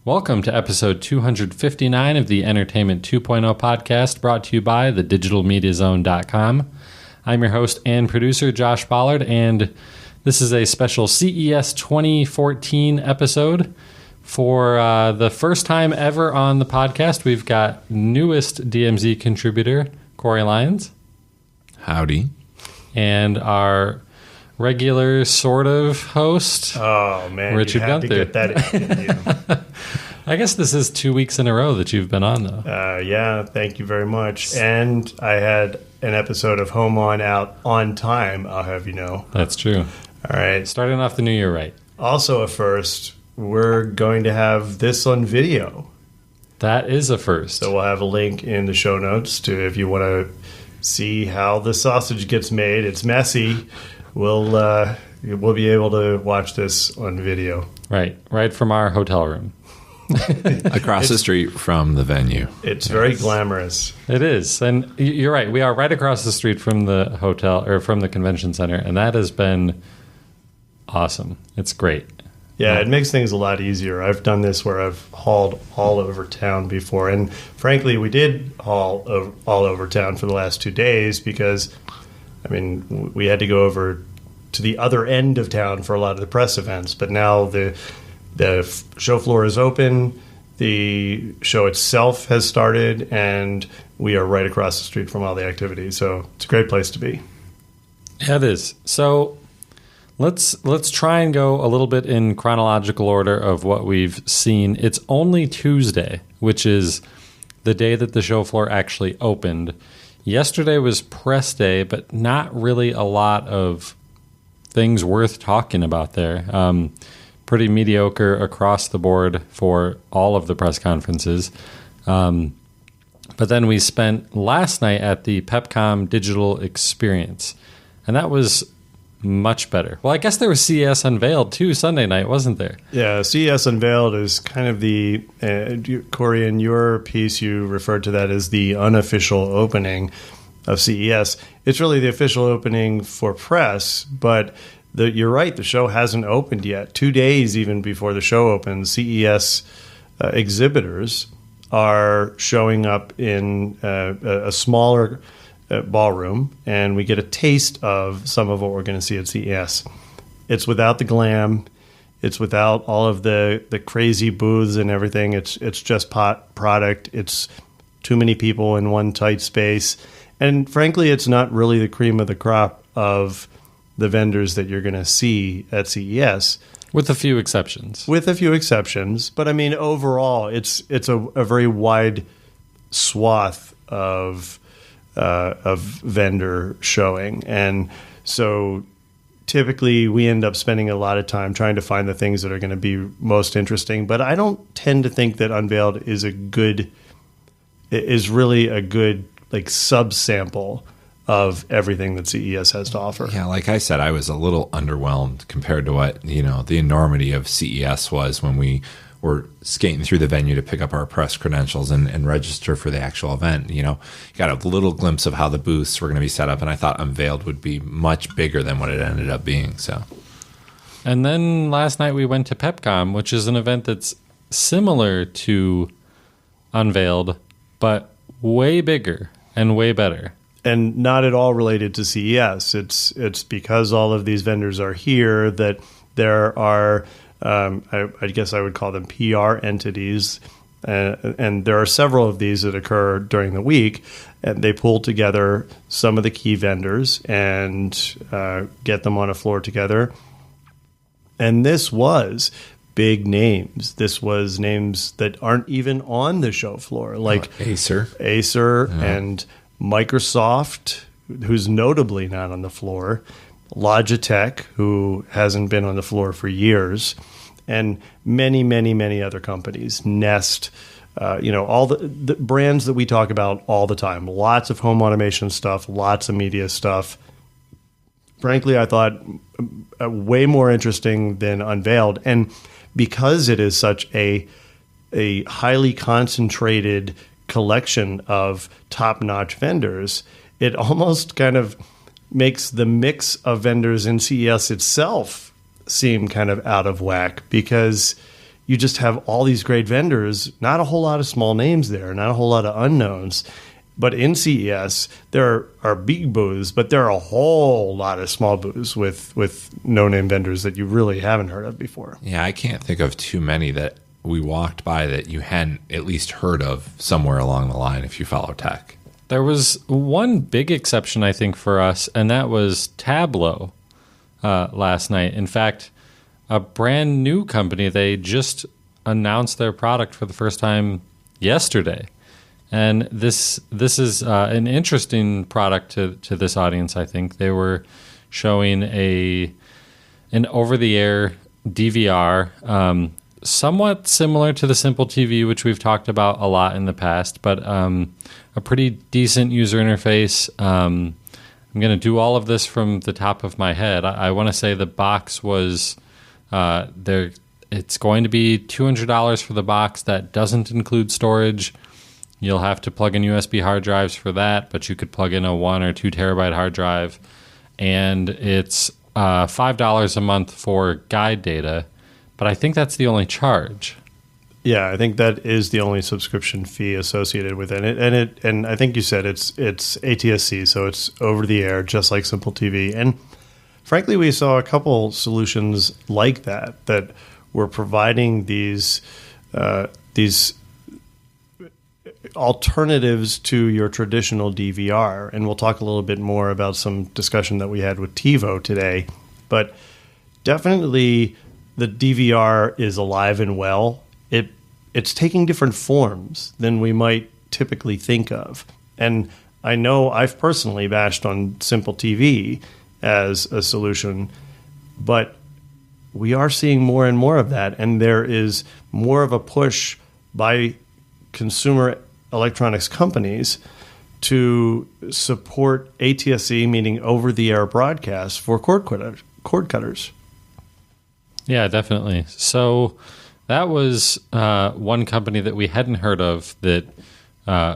Welcome to episode 259 of the Entertainment 2.0 podcast, brought to you by thedigitalmediazone.com. I'm your host and producer, Josh Pollard, and this is a special CES 2014 episode. For the first time ever on the podcast, we've got newest DMZ contributor, Corey Lyons. Howdy. And our regular sort of host, Richard Gunther. To get that in you. I guess this is 2 weeks in a row that you've been on, though. Yeah, thank you very much. And I had an episode of Home On out on time, I'll have you know. That's true. All right. Starting off the new year right. Also a first, we're going to have this on video. That is a first. So we'll have a link in the show notes to if you want to see how the sausage gets made. It's messy. We'll be able to watch this on video. Right from our hotel room. Across the street from the venue. It's very glamorous. It is. And you're right. We are right across the street from the hotel or from the convention center. And that has been awesome. It's great. Yeah, it makes things a lot easier. I've done this where I've hauled all over town before. And frankly, we did haul all over town for the last 2 days because, I mean, we had to go over to the other end of town for a lot of the press events. But now the show floor is open, the show itself has started, and we are right across the street from all the activities. So it's a great place to be. Yeah, it is. So let's try and go a little bit in chronological order of what we've seen. It's only Tuesday, which is the day that the show floor actually opened. Yesterday was press day, but not really a lot of things worth talking about there. Pretty mediocre across the board for all of the press conferences. But then we spent last night at the Pepcom Digital Experience, and that was much better. Well, I guess there was CES Unveiled too Sunday night, wasn't there? Yeah, CES Unveiled is kind of the, Corey, in your piece you referred to that as the unofficial opening of CES. It's really the official opening for press, but you're right, the show hasn't opened yet. 2 days even before the show opens, CES exhibitors are showing up in a smaller ballroom, and we get a taste of some of what we're going to see at CES. It's without the glam. It's without all of the crazy booths and everything. It's just product. It's too many people in one tight space. And frankly, it's not really the cream of the crop of the vendors that you're going to see at CES. With a few exceptions. But I mean, overall, it's a very wide swath of vendor showing. And so typically we end up spending a lot of time trying to find the things that are going to be most interesting. But I don't tend to think that Unveiled is really a good like subsample of everything that CES has to offer. Yeah, like I said, I was a little underwhelmed compared to what, the enormity of CES was when we were skating through the venue to pick up our press credentials and register for the actual event. You got a little glimpse of how the booths were going to be set up, and I thought Unveiled would be much bigger than what it ended up being. So, and then last night we went to Pepcom, which is an event that's similar to Unveiled, but way bigger and way better. And not at all related to CES. It's because all of these vendors are here that there are, I guess I would call them PR entities, and there are several of these that occur during the week, and they pull together some of the key vendors and get them on a floor together. And this was big names. This was names that aren't even on the show floor, like Acer, and Microsoft, who's notably not on the floor, Logitech, who hasn't been on the floor for years, and many, many, many other companies, Nest, all the brands that we talk about all the time. Lots of home automation stuff, lots of media stuff. Frankly, I thought way more interesting than Unveiled. And because it is such a highly concentrated collection of top-notch vendors, it almost kind of makes the mix of vendors in CES itself seem kind of out of whack, because you just have all these great vendors, not a whole lot of small names there, not a whole lot of unknowns. But in CES, there are big booths, but there are a whole lot of small booths with no-name vendors that you really haven't heard of before. Yeah, I can't think of too many that we walked by that you hadn't at least heard of somewhere along the line if you follow tech. There was one big exception, I think, for us, and that was Tableau last night. In fact, a brand new company, they just announced their product for the first time yesterday. And this is an interesting product to this audience, I think. They were showing an over-the-air DVR, somewhat similar to the Simple TV, which we've talked about a lot in the past, but a pretty decent user interface. I'm going to do all of this from the top of my head. I want to say the box was there. It's going to be $200 for the box. That doesn't include storage. You'll have to plug in USB hard drives for that, but you could plug in a 1 or 2 terabyte hard drive. And it's $5 a month for guide data, but I think that's the only charge. Yeah, I think that is the only subscription fee associated with it. And I think you said it's ATSC, so it's over the air, just like Simple TV. And frankly, we saw a couple solutions like that were providing these alternatives to your traditional DVR. And we'll talk a little bit more about some discussion that we had with TiVo today. But definitely the DVR is alive and well. It's taking different forms than we might typically think of. And I know I've personally bashed on Simple TV as a solution, but we are seeing more and more of that. And there is more of a push by consumer electronics companies to support ATSC, meaning over-the-air broadcasts, for cord cutters. Yeah, definitely. So that was one company that we hadn't heard of that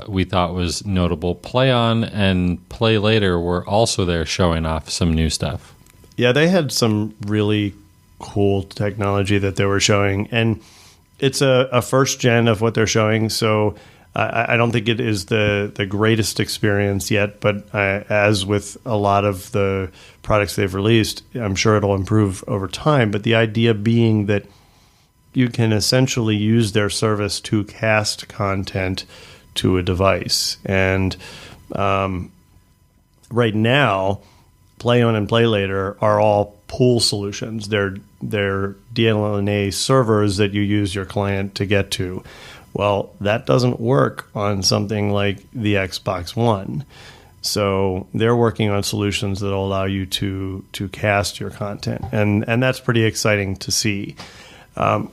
we thought was notable. PlayOn and Play Later were also there showing off some new stuff. Yeah, they had some really cool technology that they were showing. And it's a first gen of what they're showing, so I don't think it is the greatest experience yet, but as with a lot of the products they've released, I'm sure it'll improve over time. But the idea being that you can essentially use their service to cast content to a device. And right now, PlayOn and Play Later are all pool solutions. They're DLNA servers that you use your client to get to. Well, that doesn't work on something like the Xbox One. So they're working on solutions that will allow you to cast your content. And that's pretty exciting to see.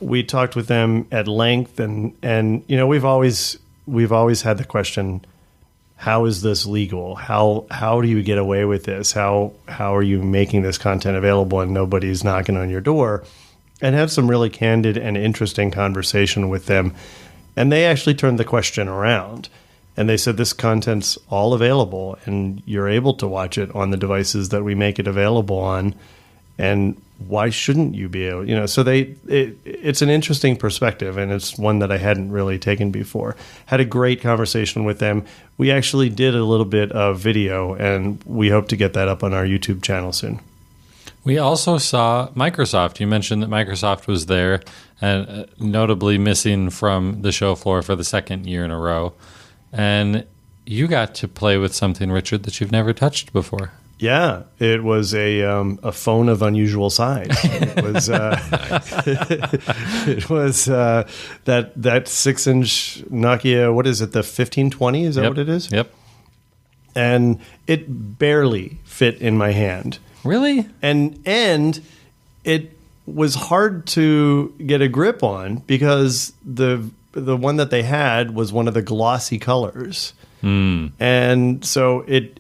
We talked with them at length, and you know, we've always had the question, how is this legal? How do you get away with this? How are you making this content available and nobody's knocking on your door? And had some really candid and interesting conversation with them. And they actually turned the question around. And they said this content's all available and you're able to watch it on the devices that we make it available on. And why shouldn't you be able, so it's an interesting perspective, and it's one that I hadn't really taken before. Had a great conversation with them. We actually did a little bit of video, and we hope to get that up on our YouTube channel soon. We also saw Microsoft. You mentioned that Microsoft was there, and notably missing from the show floor for the second year in a row. And you got to play with something, Richard, that you've never touched before. Yeah, it was a phone of unusual size. It was it was that 6-inch Nokia. What is it? The 1520? Is that what it is? Yep. And it barely fit in my hand. Really? And it was hard to get a grip on because the one that they had was one of the glossy colors, and so it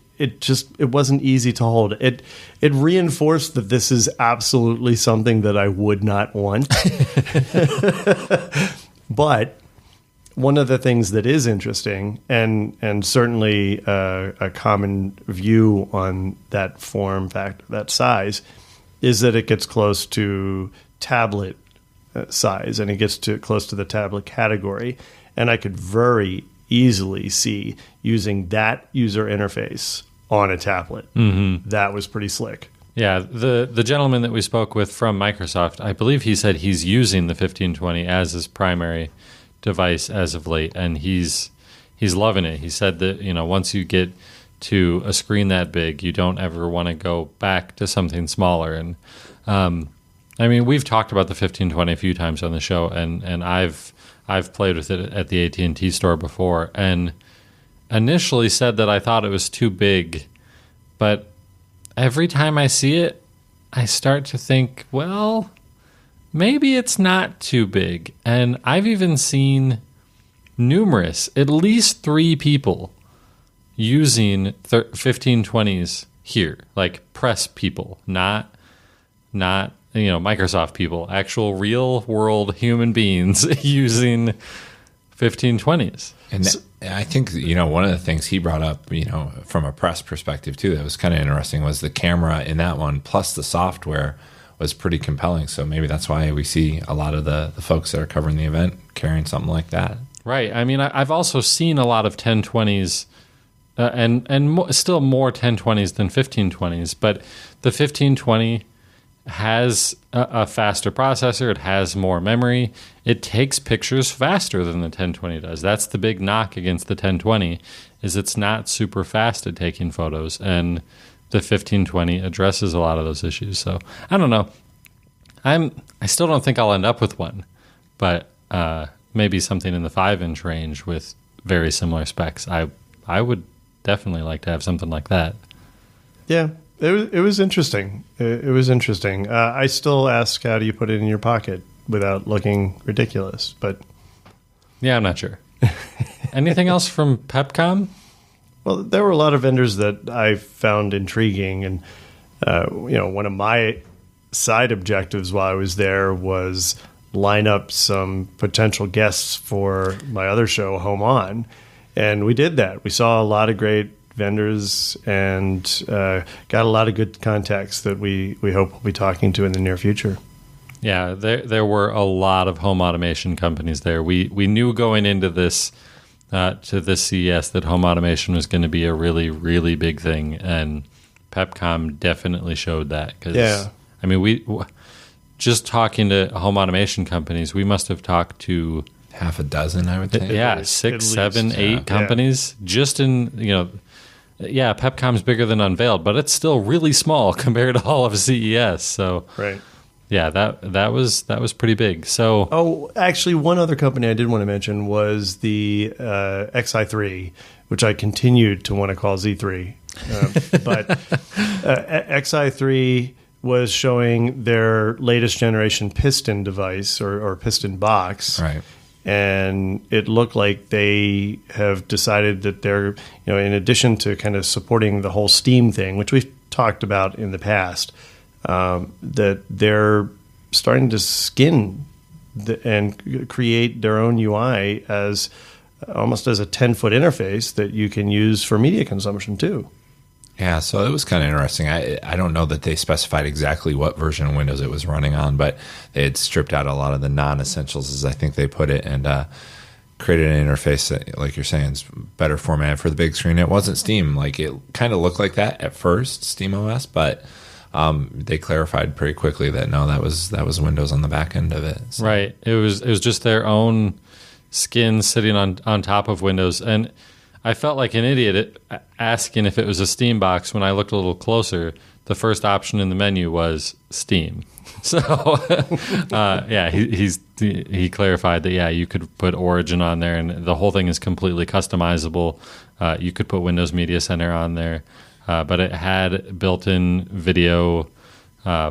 wasn't easy to hold. It reinforced that this is absolutely something that I would not want. But one of the things that is interesting, and certainly a common view on that form factor, that size, is that it gets close to tablet size, and it gets to close to the tablet category. And I could very easily see using that user interface on a tablet. Mm-hmm. That was pretty slick. Yeah, the gentleman that we spoke with from Microsoft, I believe he said he's using the 1520 as his primary device as of late, and he's loving it. He said that, once you get to a screen that big, you don't ever want to go back to something smaller. And we've talked about the 1520 a few times on the show, and I've played with it at the AT&T store before, and initially said that I thought it was too big, but every time I see it, I start to think, well, maybe it's not too big. And I've even seen at least 3 people using 1520s here, like press people, not Microsoft people, actual real world human beings using 1520s. And I think, one of the things he brought up, from a press perspective too, that was kind of interesting, was the camera in that one plus the software was pretty compelling. So maybe that's why we see a lot of the folks that are covering the event carrying something like that. Right. I've also seen a lot of 1020s and still more 1020s than 1520s, but the 1520 has a faster processor. It has more memory. It takes pictures faster than the 1020 does. That's the big knock against the 1020, is it's not super fast at taking photos, and the 1520 addresses a lot of those issues. So I don't know. I still don't think I'll end up with one, but maybe something in the 5-inch range with very similar specs. I would definitely like to have something like that. Yeah. It was interesting. It was interesting. I still ask, how do you put it in your pocket without looking ridiculous? But yeah, I'm not sure. Anything else from PepCom? Well, there were a lot of vendors that I found intriguing, and one of my side objectives while I was there was line up some potential guests for my other show, Home On, and we did that. We saw a lot of great vendors and got a lot of good contacts that we hope we'll be talking to in the near future. Yeah, there were a lot of home automation companies there. We knew going into this to this CES that home automation was going to be a really, really big thing, and PepCom definitely showed that. Yeah. We just talking to home automation companies, we must have talked to half a dozen, I would think. Yeah, 6, 7, 8 companies just in Yeah, PepCom's bigger than Unveiled, but it's still really small compared to all of CES. So, right. Yeah, that was pretty big. So, actually, one other company I did want to mention was the XI3, which I continued to want to call Z3. But XI3 was showing their latest generation piston device or piston box. Right. And it looked like they have decided that they're, in addition to kind of supporting the whole Steam thing, which we've talked about in the past, that they're starting to skin and create their own UI as almost as a 10-foot interface that you can use for media consumption too. Yeah, so it was kind of interesting. I don't know that they specified exactly what version of Windows it was running on, but they had stripped out a lot of the non-essentials, as I think they put it, and created an interface that, like you're saying, is better formatted for the big screen. It wasn't Steam. Like, it kind of looked like that at first, SteamOS, but they clarified pretty quickly that no, that was Windows on the back end of it. So. Right. It was just their own skin sitting on top of Windows, and I felt like an idiot asking if it was a Steam box when I looked a little closer. The first option in the menu was Steam. So, he clarified that, you could put Origin on there, and the whole thing is completely customizable. You could put Windows Media Center on there, but it had built-in video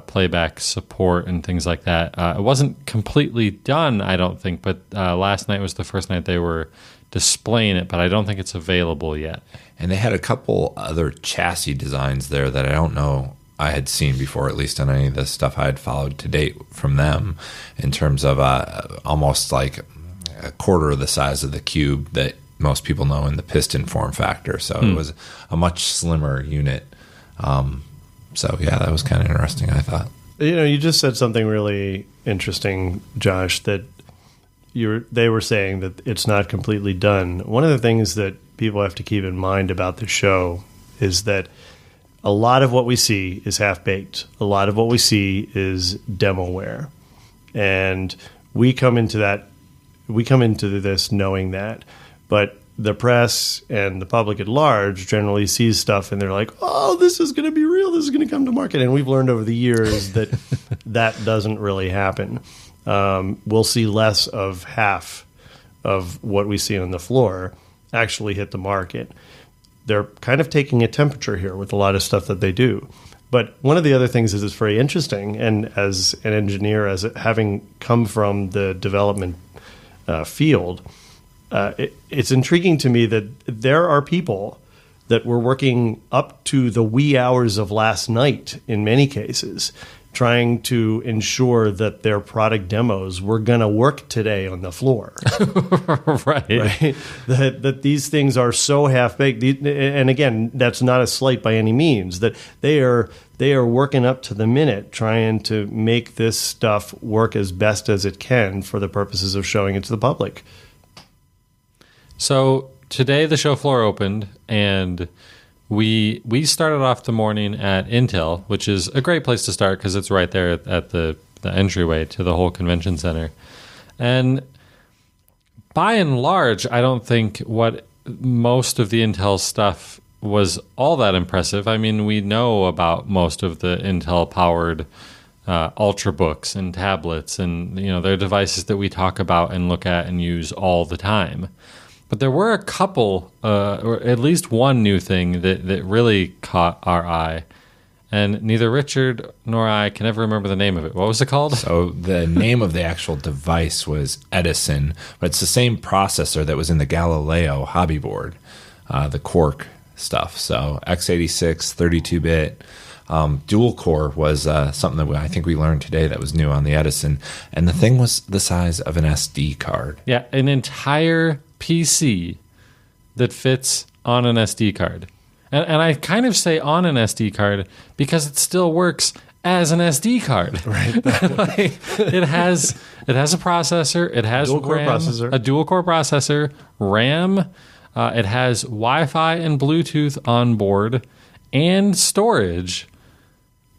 playback support and things like that. It wasn't completely done, I don't think, but last night was the first night they were displaying it, but I don't think it's available yet. And they had a couple other chassis designs there that I don't know I had seen before, at least on any of the stuff I had followed to date from them, in terms of almost like a quarter of the size of the cube that most people know in the piston form factor. So it was a much slimmer unit. That was kind of interesting, I thought. You just said something really interesting, Josh, that they were saying that it's not completely done. One of the things that people have to keep in mind about the show is that a lot of what we see is half-baked. A lot of what we see is demoware. And we come into this knowing that. But the press and the public at large generally sees stuff and they're like, oh, this is going to be real. This is going to come to market. And we've learned over the years that that doesn't really happen. We'll see less of half of what we see on the floor actually hit the market. They're kind of taking a temperature here with a lot of stuff that they do. But one of the other things is it's very interesting, and as an engineer, as having come from the development field, it's intriguing to me that there are people that were working up to the wee hours of last night in many cases, trying to ensure that their product demos were going to work today on the floor. Right? That these things are so half-baked. And again, that's not a slight by any means, that they are working up to the minute trying to make this stuff work as best as it can for the purposes of showing it to the public. So today the show floor opened, and we started off the morning at Intel, which is a great place to start because it's right there at the entryway to the whole convention center. And by and large, I don't think what most of the Intel stuff was all that impressive. I mean, we know about most of the Intel-powered Ultrabooks and tablets, and they're devices that we talk about and look at and use all the time. But there were a couple, or at least one new thing that really caught our eye. And neither Richard nor I can ever remember the name of it. What was it called? So the name of the actual device was Edison, but it's the same processor that was in the Galileo hobby board, the Quark stuff. So x86, 32-bit. Dual core was something that I think we learned today that was new on the Edison. And the thing was the size of an SD card. Yeah, an entire PC that fits on an SD card. And I kind of say on an SD card because it still works as an SD card. Right. It has a processor, it has a dual core processor, RAM, it has Wi-Fi and Bluetooth on board, and storage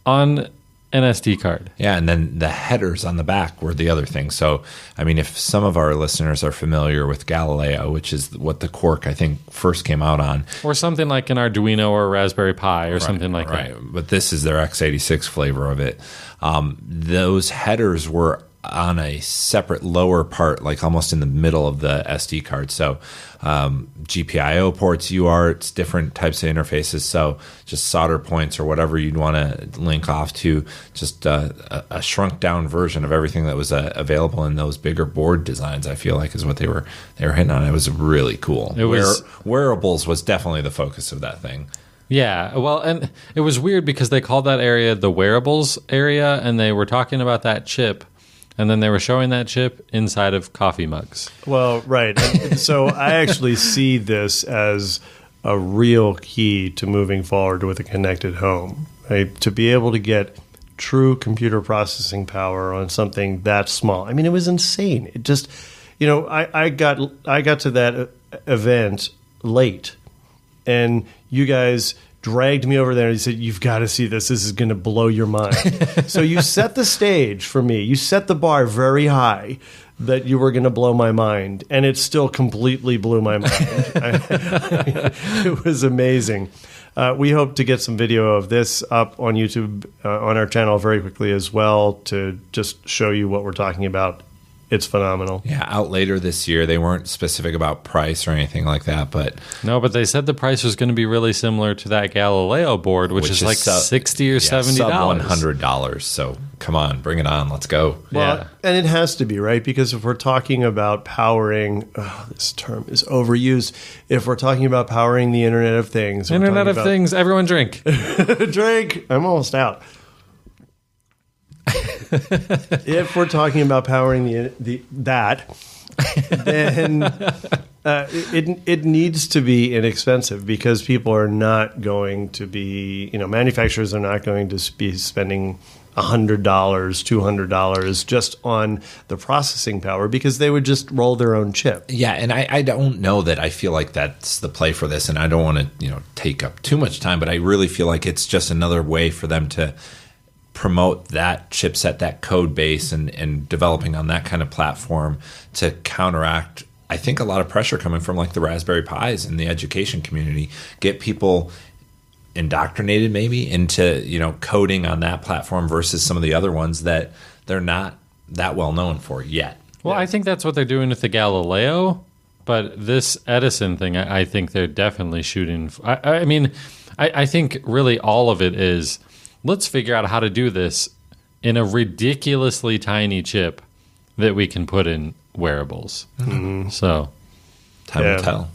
on an SD card. Yeah, and then the headers on the back were the other thing. So, I mean, if some of our listeners are familiar with Galileo, which is what the Quark, I think, first came out on. Or something like an Arduino or a Raspberry Pi or something like that. But this is their x86 flavor of it. Those headers were on a separate lower part, like almost in the middle of the SD card. So GPIO ports, UARTs, different types of interfaces. So just solder points or whatever you'd want to link off to, just a shrunk down version of everything that was available in those bigger board designs, I feel like is what they were hitting on. It was really cool. Wearables was definitely the focus of that thing. Yeah, well, and it was weird because they called that area the wearables area, and they were talking about that chip. And then they were showing that chip inside of coffee mugs. Well, right. And so I actually see this as a real key to moving forward with a connected home. Right? To be able to get true computer processing power on something that small. I mean, it was insane. It just, I got to that event late, and you guys dragged me over there and he said, you've got to see this. This is going to blow your mind. So you set the stage for me. You set the bar very high that you were going to blow my mind. And it still completely blew my mind. It was amazing. We hope to get some video of this up on YouTube, on our channel very quickly as well, to just show you what we're talking about. It's phenomenal. Yeah, out later this year. They weren't specific about price or anything like that, but they said the price was going to be really similar to that Galileo board, which is like $60 or $70. Sub $100. So come on, bring it on. Let's go. Well, and it has to be, right? Because if we're talking about powering, this term is overused. If we're talking about powering the Internet of Things, Things, everyone drink. Drink. I'm almost out. If we're talking about powering that, then it needs to be inexpensive, because people are not going to be, manufacturers are not going to be spending $100, $200 just on the processing power because they would just roll their own chip. Yeah, and I don't know that I feel like that's the play for this, and I don't want to take up too much time, but I really feel like it's just another way for them to promote that chipset, that code base, and developing on that kind of platform to counteract, I think, a lot of pressure coming from like the Raspberry Pis in the education community, get people indoctrinated maybe into coding on that platform versus some of the other ones that they're not that well known for yet. Well, I think that's what they're doing with the Galileo, but this Edison thing, I think they're definitely shooting. I think really all of it is, let's figure out how to do this in a ridiculously tiny chip that we can put in wearables. Mm-hmm. So time will tell.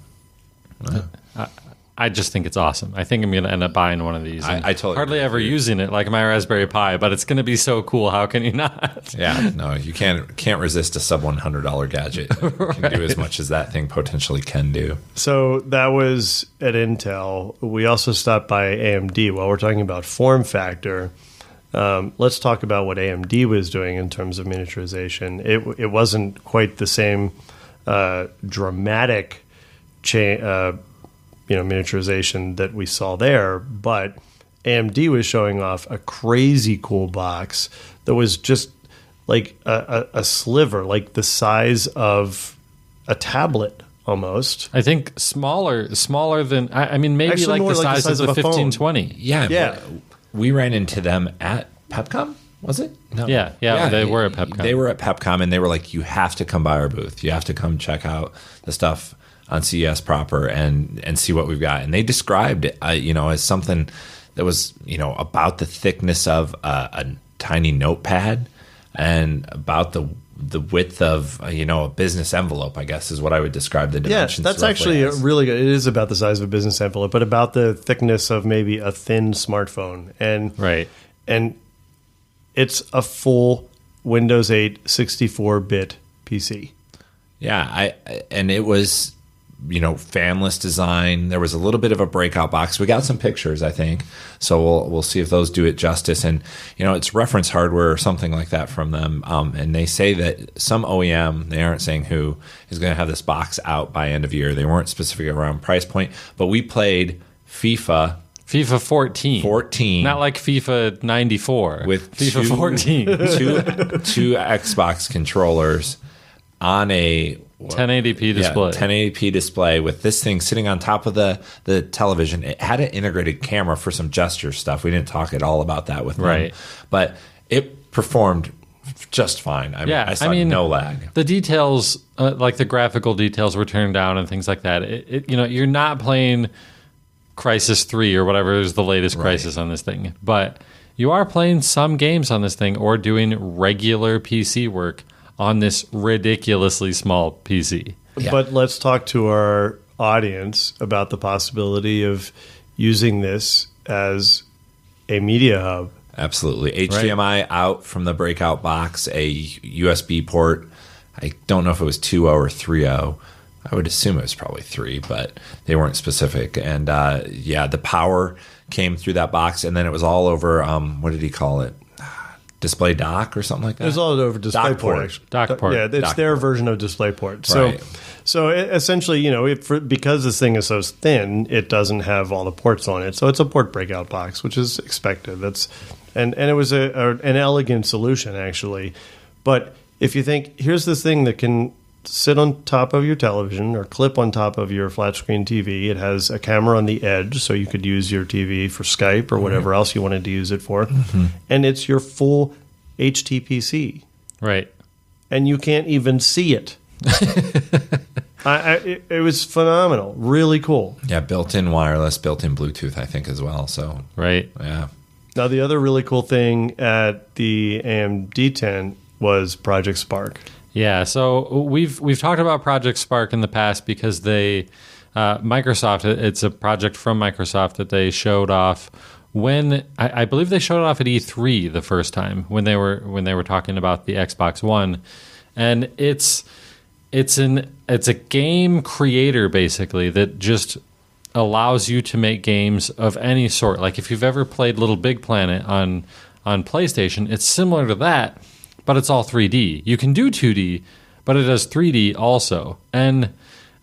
I just think it's awesome. I think I'm going to end up buying one of these. I totally hardly ever using it like my Raspberry Pi, but it's going to be so cool. How can you not? Yeah, no, you can't resist a sub $100 gadget. It can do as much as that thing potentially can do. So that was at Intel. We also stopped by AMD. While we're talking about form factor, let's talk about what AMD was doing in terms of miniaturization. It wasn't quite the same dramatic miniaturization that we saw there, but AMD was showing off a crazy cool box that was just like a sliver, like the size of a tablet almost. I think smaller than, maybe actually like the size of the 1520. Yeah. We ran into them at PepCom, was it? No. Yeah, they were at PepCom. They were at PepCom, and they were like, you have to come by our booth. You have to come check out the stuff on CES proper and see what we've got. And they described it, as something that was, about the thickness of a tiny notepad and about the width of, a business envelope, I guess is what I would describe the dimensions. Yeah, that's actually really good. It is about the size of a business envelope, but about the thickness of maybe a thin smartphone. And right. And it's a full Windows 8 64-bit PC. Yeah, and it was fanless design. There was a little bit of a breakout box. We got some pictures, I think, so we'll see if those do it justice. And it's reference hardware or something like that from them. And they say that some OEM, they aren't saying who, is going to have this box out by end of year. They weren't specific around price point, but we played FIFA 14. Not like FIFA 94. With FIFA 14. two Xbox controllers on a 1080p display. 1080p display with this thing sitting on top of the television. It had an integrated camera for some gesture stuff. We didn't talk at all about that with them. But it performed just fine. I saw no lag. The details, like the graphical details, were turned down and things like that. You're not playing Crysis 3 or whatever is the latest Crysis on this thing, but you are playing some games on this thing or doing regular PC work on this ridiculously small PC. Yeah. But let's talk to our audience about the possibility of using this as a media hub. Absolutely. HDMI out from the breakout box, a USB port. I don't know if it was 2.0 or 3.0. I would assume it was probably 3, but they weren't specific. And the power came through that box, and then it was all over, what did he call it? Display dock or something like that? It was all over DisplayPort, actually. DockPort. Yeah, it's their version of DisplayPort. So essentially, because this thing is so thin, it doesn't have all the ports on it. So it's a port breakout box, which is expected. And it was an elegant solution, actually. But if you think, here's this thing that can sit on top of your television or clip on top of your flat screen TV. It has a camera on the edge, so you could use your TV for Skype or whatever else you wanted to use it for. Mm-hmm. And it's your full HTPC. Right. And you can't even see it. It was phenomenal. Really cool. Yeah, built-in wireless, built-in Bluetooth, I think, as well. So right. Yeah. Now, the other really cool thing at the AMD tent was Project Spark. Yeah, so we've talked about Project Spark in the past because they Microsoft, it's a project from Microsoft that they showed off when I believe they showed it off at E3 the first time when they were talking about the Xbox One, and it's a game creator basically that just allows you to make games of any sort. Like if you've ever played Little Big Planet on on PlayStation. It's similar to that, but it's all 3D. You can do 2D, but it does 3D also. And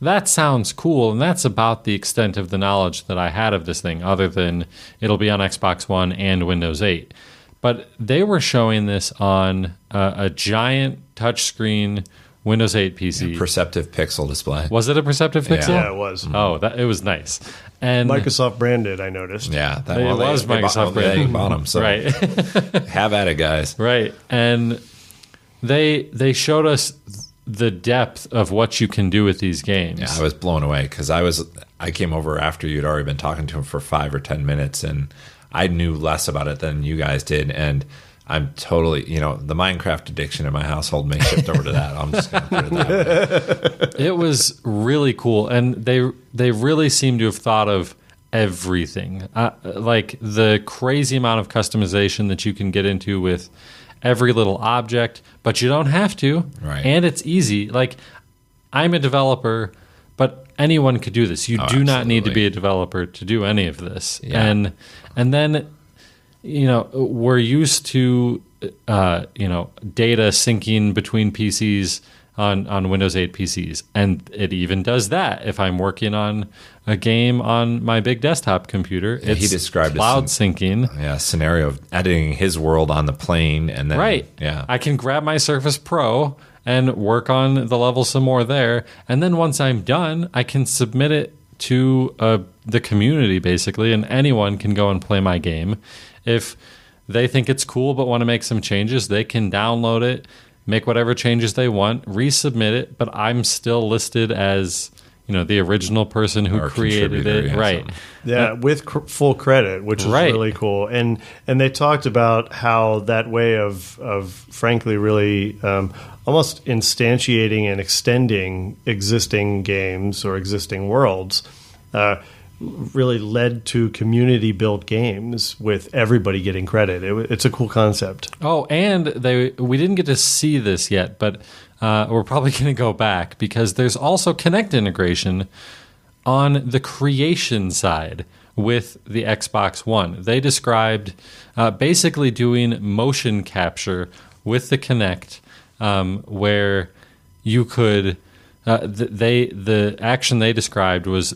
that sounds cool, and that's about the extent of the knowledge that I had of this thing, other than it'll be on Xbox One and Windows 8. But they were showing this on a giant touchscreen Windows 8 PC. Perceptive pixel display. Was it a perceptive pixel? Yeah, it was. Oh, it was nice. And Microsoft branded, I noticed. Yeah, it was Microsoft branded. They bought them, so right. have at it, guys. Right. And they showed us the depth of what you can do with these games. Yeah, I was blown away because I came over after you'd already been talking to him for 5 or 10 minutes, and I knew less about it than you guys did, and I'm totally, the Minecraft addiction in my household may shift over to that. I'm just going to put it that way. It was really cool, and they really seem to have thought of everything, like the crazy amount of customization that you can get into with every little object, but you don't have to, right? And it's easy. Like, I'm a developer, but anyone could do this. You do not need to be a developer to do any of this. Yeah. And then, we're used to, data syncing between PCs on Windows 8 PCs. And it even does that. If I'm working on a game on my big desktop computer, it's he described cloud syncing. Yeah, scenario of editing his world on the plane. And then, right. Yeah. I can grab my Surface Pro and work on the level some more there. And then once I'm done, I can submit it to the community, basically, and anyone can go and play my game. If they think it's cool but want to make some changes, they can download it, make whatever changes they want, resubmit it, but I'm still listed as the original person who created it. Yeah, right. Yeah, with full credit, which is really cool. And they talked about how that way of frankly really almost instantiating and extending existing games or existing worlds really led to community-built games with everybody getting credit. It's a cool concept. Oh, and we didn't get to see this yet, but we're probably going to go back because there's also Kinect integration on the creation side with the Xbox One. They described basically doing motion capture with the Kinect, where you could the action they described was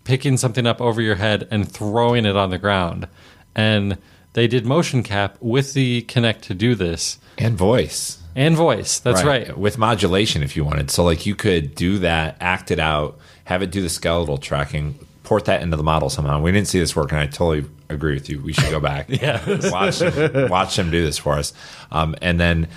picking something up over your head and throwing it on the ground. And they did motion cap with the Kinect to do this. And voice. That's right. With modulation if you wanted. So like you could do that, act it out, have it do the skeletal tracking, port that into the model somehow. We didn't see this work, and I totally agree with you. We should go back. watch them do this for us. And then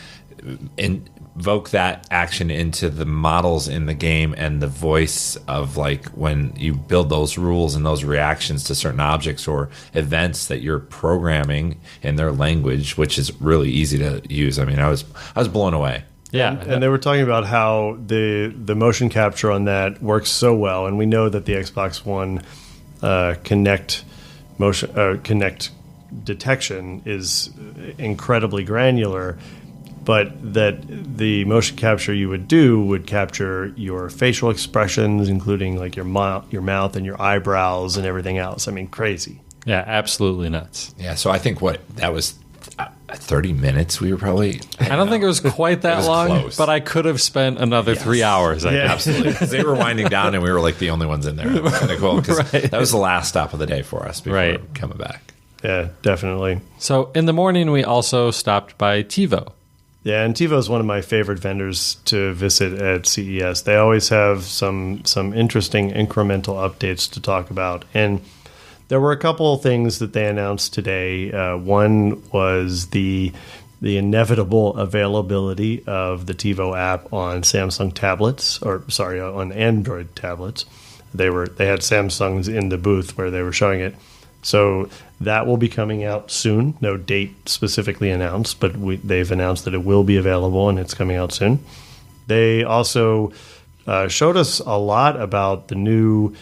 invoke that action into the models in the game and the voice of like when you build those rules and those reactions to certain objects or events that you're programming in their language, which is really easy to use. I mean, I was blown away. Yeah. And they were talking about how the motion capture on that works so well, and we know that the Xbox One Kinect detection is incredibly granular. But that the motion capture you would capture your facial expressions, including like your mouth and your eyebrows and everything else. I mean, crazy. Yeah, absolutely nuts. Yeah, so I think that was 30 minutes we were probably... I don't think it was quite that long, close. But I could have spent another 3 hours. Absolutely. Because they were winding down and we were like the only ones in there. It was kind of cool because that was the last stop of the day for us before coming back. Yeah, definitely. So in the morning, we also stopped by TiVo. Yeah, and TiVo is one of my favorite vendors to visit at CES. They always have some interesting incremental updates to talk about. And there were a couple of things that they announced today. One was the inevitable availability of the TiVo app on Samsung tablets, on Android tablets. They had Samsungs in the booth where they were showing it. So that will be coming out soon. No date specifically announced, but they've announced that it will be available and it's coming out soon. They also showed us a lot about the new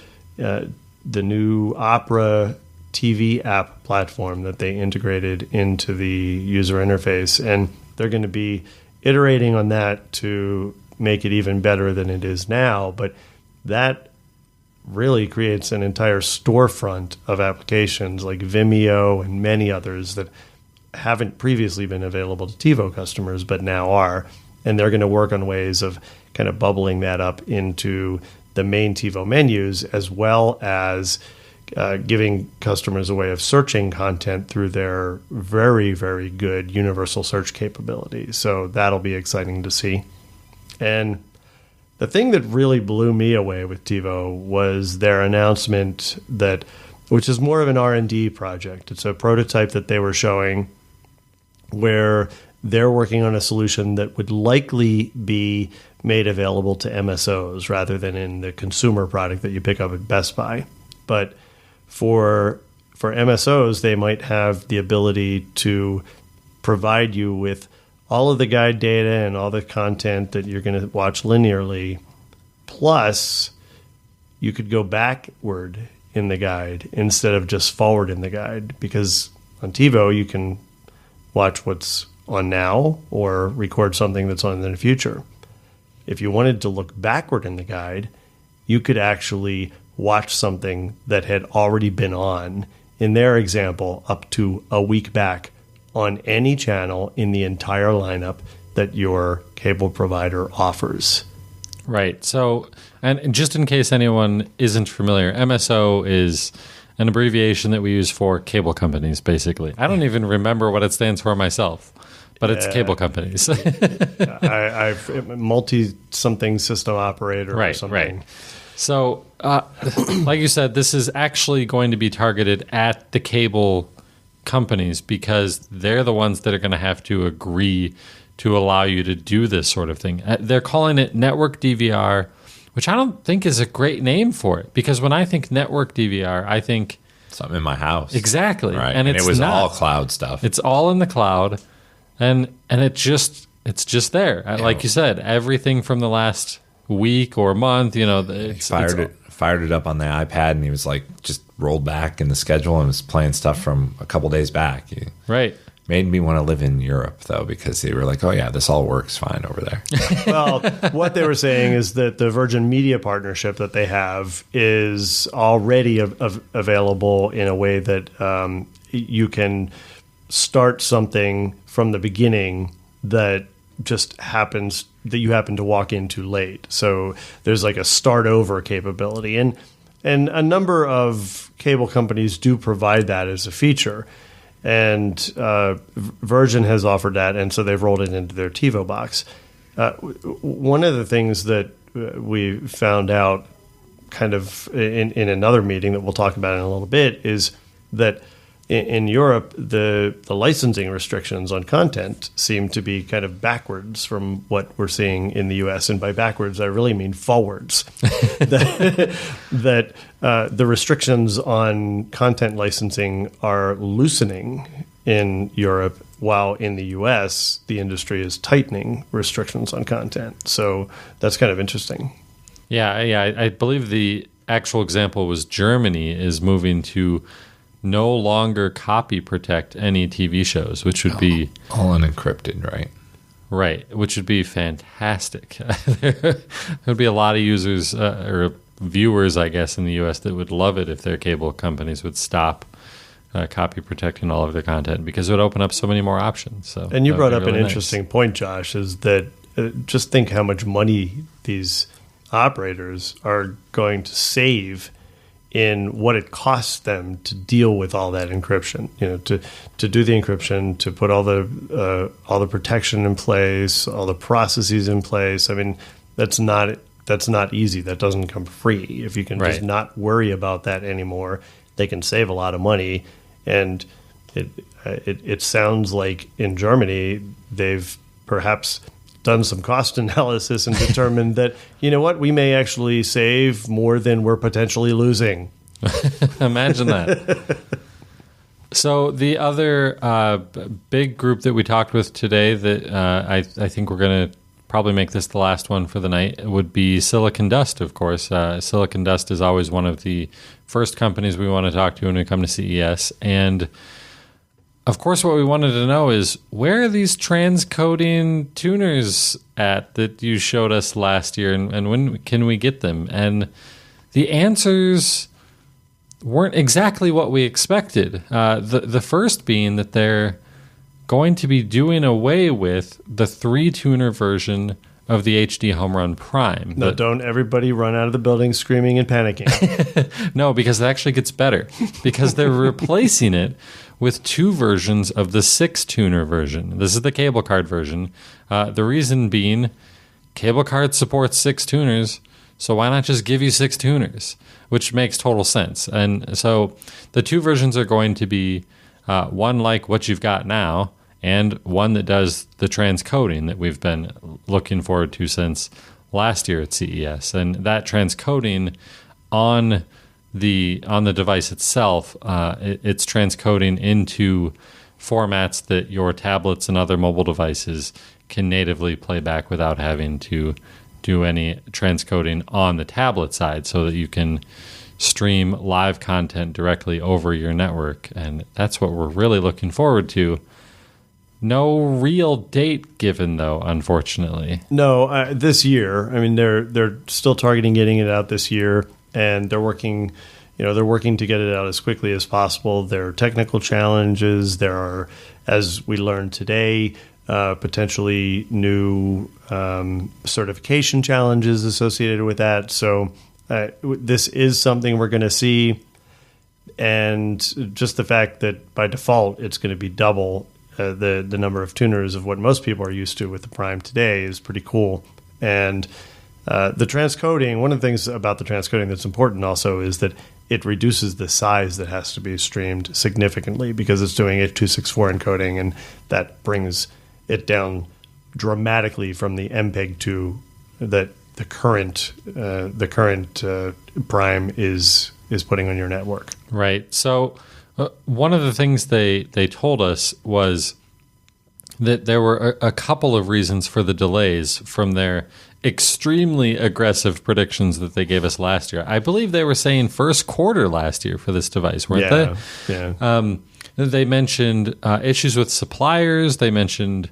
Opera TV app platform that they integrated into the user interface, and they're going to be iterating on that to make it even better than it is now. But that really creates an entire storefront of applications like Vimeo and many others that haven't previously been available to TiVo customers, but now are. And they're going to work on ways of kind of bubbling that up into the main TiVo menus, as well as giving customers a way of searching content through their very, very good universal search capability. So that'll be exciting to see. And the thing that really blew me away with TiVo was their announcement that, which is more of an R&D project. It's a prototype that they were showing where they're working on a solution that would likely be made available to MSOs rather than in the consumer product that you pick up at Best Buy. But for MSOs, they might have the ability to provide you with all of the guide data and all the content that you're going to watch linearly. Plus, you could go backward in the guide instead of just forward in the guide, because on TiVo, you can watch what's on now or record something that's on in the future. If you wanted to look backward in the guide, you could actually watch something that had already been on, in their example, up to a week back on any channel in the entire lineup that your cable provider offers. Right. So, and just in case anyone isn't familiar, MSO is an abbreviation that we use for cable companies, basically. I don't even remember what it stands for myself, but it's cable companies. I've multi-something system operator or something. Right. So, like you said, this is actually going to be targeted at the cable companies because they're the ones that are going to have to agree to allow you to do this sort of thing. They're calling it network DVR, which I don't think is a great name for it, because when I think network DVR, I think something in my house. Exactly. Right. And it was all cloud stuff. It's all in the cloud, and it's just there. Like you said, everything from the last week or month, fired it up on the iPad, and he was like just rolled back in the schedule and was playing stuff from a couple days back. Right. Made me want to live in Europe, though, because they were like, oh, yeah, this all works fine over there. Well, what they were saying is that the Virgin Media partnership that they have is already available in a way that you can start something from the beginning that just happens that you happen to walk in too late. So there's like a start over capability. And a number of cable companies do provide that as a feature. And Virgin has offered that, and so they've rolled it into their TiVo box. One of the things that we found out kind of in another meeting that we'll talk about in a little bit is that in Europe, the licensing restrictions on content seem to be kind of backwards from what we're seeing in the U.S. And by backwards, I really mean forwards. that the restrictions on content licensing are loosening in Europe, while in the U.S., the industry is tightening restrictions on content. So that's kind of interesting. Yeah. I believe the actual example was Germany is moving to no longer copy protect any TV shows, which would be all unencrypted, right? Right, which would be fantastic. There would be a lot of users or viewers, I guess, in the U.S. that would love it if their cable companies would stop copy protecting all of their content, because it would open up so many more options. So, and you brought up an interesting point, Josh, is that just think how much money these operators are going to save in what it costs them to deal with all that encryption, to do the encryption, to put all the protection in place, all the processes in place. I mean, that's not easy. That doesn't come free. If you can just not worry about that anymore, they can save a lot of money. And it sounds like in Germany they've perhaps done some cost analysis and determined that, we may actually save more than we're potentially losing. Imagine that. So the other big group that we talked with today that I think we're going to probably make this the last one for the night would be Silicon Dust, of course. Silicon Dust is always one of the first companies we want to talk to when we come to CES. And of course, what we wanted to know is, where are these transcoding tuners at that you showed us last year, and when can we get them? And the answers weren't exactly what we expected. The first being that they're going to be doing away with the 3-tuner version of the HD Home Run Prime. No, don't everybody run out of the building screaming and panicking. No, because it actually gets better. Because they're replacing it with 2 versions of the 6-tuner version. This is the cable card version. The reason being, cable card supports 6 tuners, so why not just give you 6 tuners? Which makes total sense. And so the 2 versions are going to be one like what you've got now, and one that does the transcoding that we've been looking forward to since last year at CES. And that transcoding on the device itself, it's transcoding into formats that your tablets and other mobile devices can natively play back without having to do any transcoding on the tablet side, so that you can stream live content directly over your network. And that's what we're really looking forward to. No real date given, though, unfortunately. No, this year. I mean, they're still targeting getting it out this year, and they're working. They're working to get it out as quickly as possible. There are technical challenges. There are, as we learned today, potentially new certification challenges associated with that. So this is something we're going to see, and just the fact that by default it's going to be double the number of tuners of what most people are used to with the Prime today is pretty cool. And the transcoding, one of the things about the transcoding that's important also is that it reduces the size that has to be streamed significantly, because it's doing H.264 encoding, and that brings it down dramatically from the MPEG-2 that the current Prime is putting on your network. Right. So one of the things they told us was that there were a couple of reasons for the delays from their extremely aggressive predictions that they gave us last year. I believe they were saying first quarter last year for this device, weren't they? Yeah. They mentioned issues with suppliers. They mentioned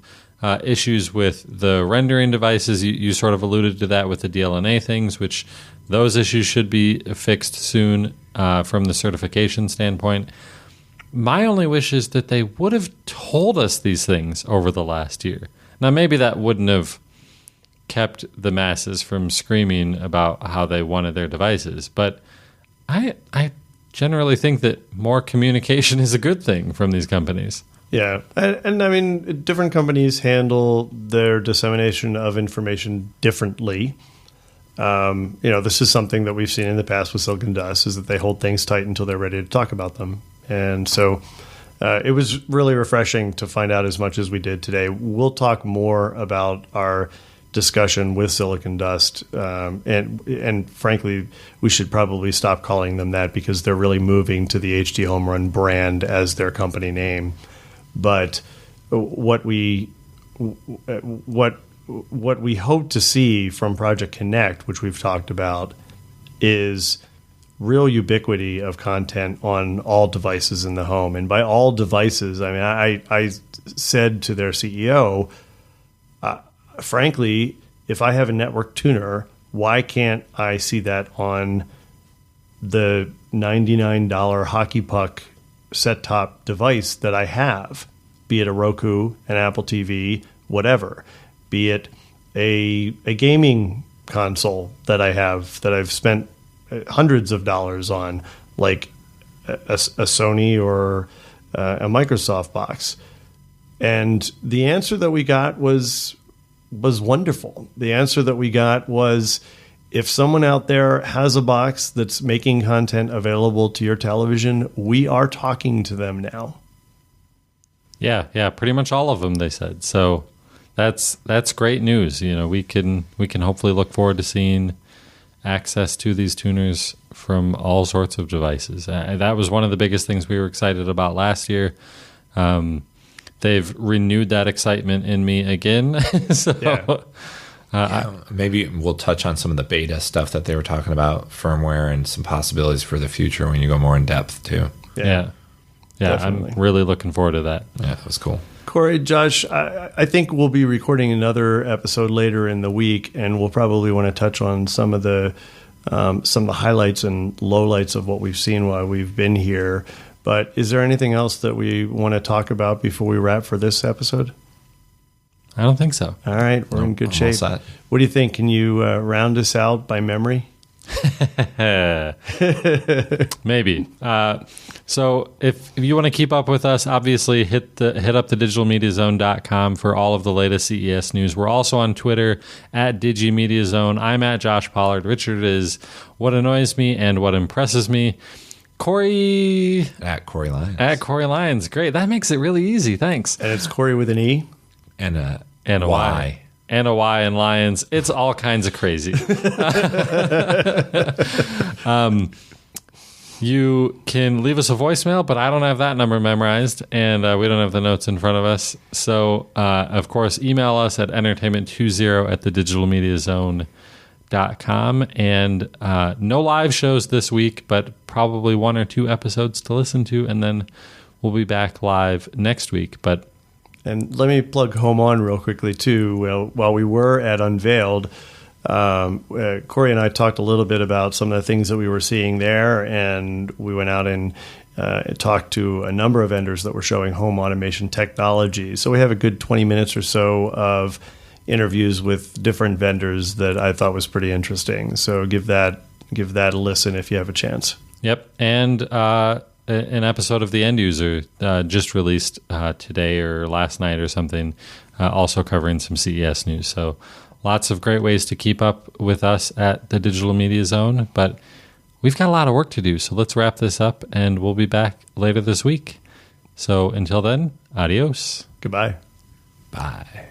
issues with the rendering devices. You sort of alluded to that with the DLNA things, which those issues should be fixed soon from the certification standpoint. My only wish is that they would have told us these things over the last year. Now, maybe that wouldn't have kept the masses from screaming about how they wanted their devices, but I generally think that more communication is a good thing from these companies. Yeah, and I mean, different companies handle their dissemination of information differently. This is something that we've seen in the past with Silicon Dust, is that they hold things tight until they're ready to talk about them. And so it was really refreshing to find out as much as we did today. We'll talk more about our discussion with Silicon Dust, and frankly, we should probably stop calling them that, because they're really moving to the HD Home Run brand as their company name. But what we hope to see from Project Connect, which we've talked about, is real ubiquity of content on all devices in the home. And by all devices, I mean, I said to their CEO, frankly, if I have a network tuner, why can't I see that on the $99 hockey puck set-top device that I have, be it a Roku, an Apple TV, whatever, be it a gaming console that I have that I've spent hundreds of dollars on, like a Sony or a Microsoft box. And the answer that we got was wonderful. The answer that we got was, if someone out there has a box that's making content available to your television, we are talking to them now. Yeah, pretty much all of them, they said. So that's great news. We can hopefully look forward to seeing access to these tuners from all sorts of devices. That was one of the biggest things we were excited about last year. They've renewed that excitement in me again. Maybe we'll touch on some of the beta stuff that they were talking about, firmware, and some possibilities for the future when you go more in depth too. Yeah, definitely. I'm really looking forward to that. Yeah, that was cool. Corey, Josh, I think we'll be recording another episode later in the week, and we'll probably want to touch on some of the highlights and lowlights of what we've seen while we've been here. But is there anything else that we want to talk about before we wrap for this episode? I don't think so. All right, we're in good shape. What do you think? Can you round us out by memory? Maybe. So if you want to keep up with us, obviously hit up the digitalmediazone.com for all of the latest CES news. We're also on Twitter at DigiMediaZone. I'm at Josh Pollard. Richard is What Annoys Me and What Impresses Me. Corey at Corey Lyons. At Corey Lyons. Great. That makes it really easy. Thanks. And it's Corey with an E and a Y. And a Y and Lions. It's all kinds of crazy. You can leave us a voicemail, but I don't have that number memorized, and we don't have the notes in front of us. So, of course, email us at entertainment20@thedigitalmediazone.com. And no live shows this week, but probably 1 or 2 episodes to listen to, and then we'll be back live next week. And let me plug Home On real quickly, too. Well, while we were at Unveiled, Corey and I talked a little bit about some of the things that we were seeing there, and we went out and talked to a number of vendors that were showing home automation technology. So we have a good 20 minutes or so of interviews with different vendors that I thought was pretty interesting. So give that a listen if you have a chance. Yep. And an episode of The End User just released today or last night or something, also covering some CES news. So lots of great ways to keep up with us at the Digital Media Zone, but we've got a lot of work to do. So let's wrap this up, and we'll be back later this week. So until then, adios. Goodbye. Bye.